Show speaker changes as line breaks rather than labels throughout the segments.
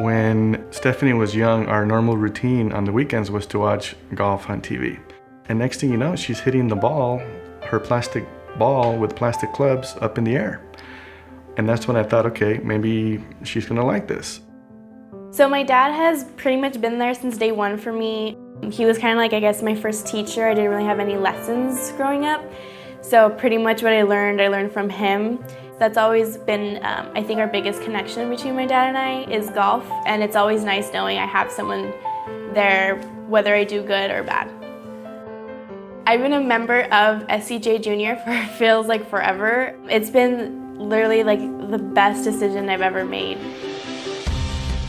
When Stephanie was young, our normal routine on the weekends was to watch golf on TV. And next thing you know, she's hitting the ball, her plastic ball with plastic clubs up in the air. And that's when I thought, okay, maybe she's gonna like this.
So my dad has pretty much been there since day one for me. He was kind of like, I guess, my first teacher. I didn't really have any lessons growing up. So pretty much what I learned from him. That's always been, I think, our biggest connection between my dad and I is golf. And it's always nice knowing I have someone there, whether I do good or bad. I've been a member of SCGA Junior for feels like forever. It's been literally like the best decision I've ever made.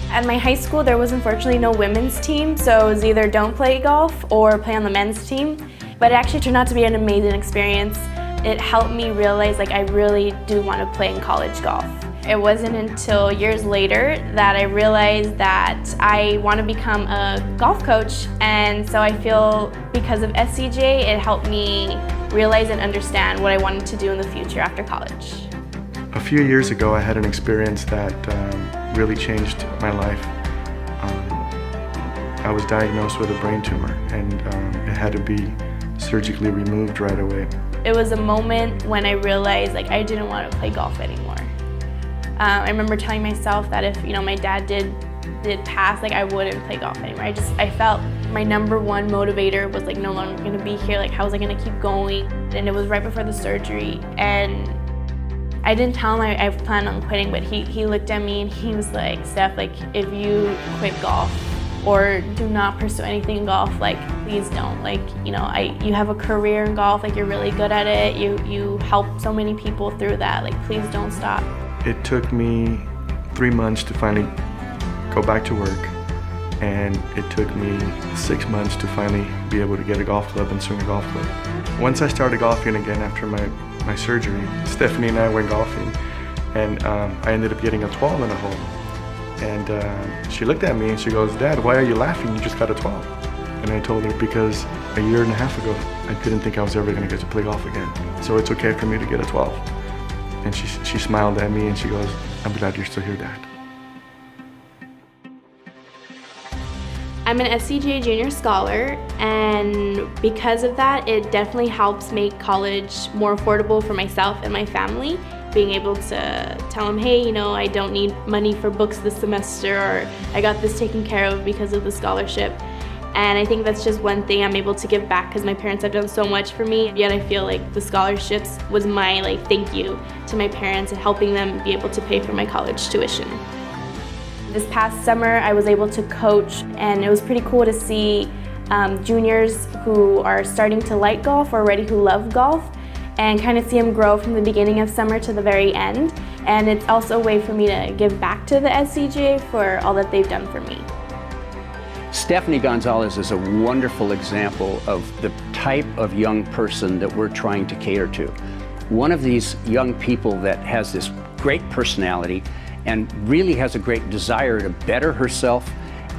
At my high school, there was unfortunately no women's team, so it was either don't play golf or play on the men's team. But it actually turned out to be an amazing experience. It helped me realize I really do want to play in college golf. It wasn't until years later that I realized that I want to become a golf coach, and so I feel because of SCGA, it helped me realize and understand what I wanted to do in the future after college.
A few years ago, I had an experience that really changed my life. I was diagnosed with a brain tumor, and it had to be surgically removed right away.
It was a moment when I realized I didn't want to play golf anymore. I remember telling myself that if my dad did pass, I wouldn't play golf anymore. I felt my number one motivator was no longer going to be here. How was I going to keep going? And it was right before the surgery, and I didn't tell him I planned on quitting, but he looked at me and he was like, Steph, if you quit golf or do not pursue anything in golf, please don't. You have a career in golf, you're really good at it. You help so many people through that. Please don't stop.
It took me 3 months to finally go back to work, and it took me 6 months to finally be able to get a golf club and swing a golf club. Once I started golfing again after my surgery, Stephanie and I went golfing, and I ended up getting a 12 in a hole. And she looked at me and she goes, Dad, why are you laughing? You just got a 12. And I told her, because a year and a half ago, I didn't think I was ever gonna get to play golf again. So it's okay for me to get a 12. And she smiled at me and she goes, I'm glad you're still here, Dad.
I'm an SCGA Junior Scholar, and because of that, it definitely helps make college more affordable for myself and my family. Being able to tell them, hey, I don't need money for books this semester, or I got this taken care of because of the scholarship. And I think that's just one thing I'm able to give back because my parents have done so much for me, yet I feel the scholarships was my thank you to my parents and helping them be able to pay for my college tuition. This past summer, I was able to coach, and it was pretty cool to see juniors who are starting to like golf already, who love golf, and kind of see them grow from the beginning of summer to the very end. And it's also a way for me to give back to the SCGA for all that they've done for me.
Stephanie Gonzalez is a wonderful example of the type of young person that we're trying to cater to. One of these young people that has this great personality and really has a great desire to better herself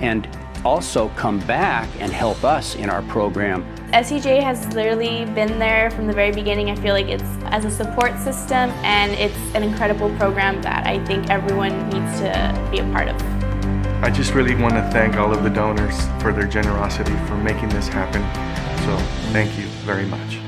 and also come back and help us in our program.
SCGA has literally been there from the very beginning. I feel it's as a support system, and it's an incredible program that I think everyone needs to be a part of.
I just really want to thank all of the donors for their generosity for making this happen. So thank you very much.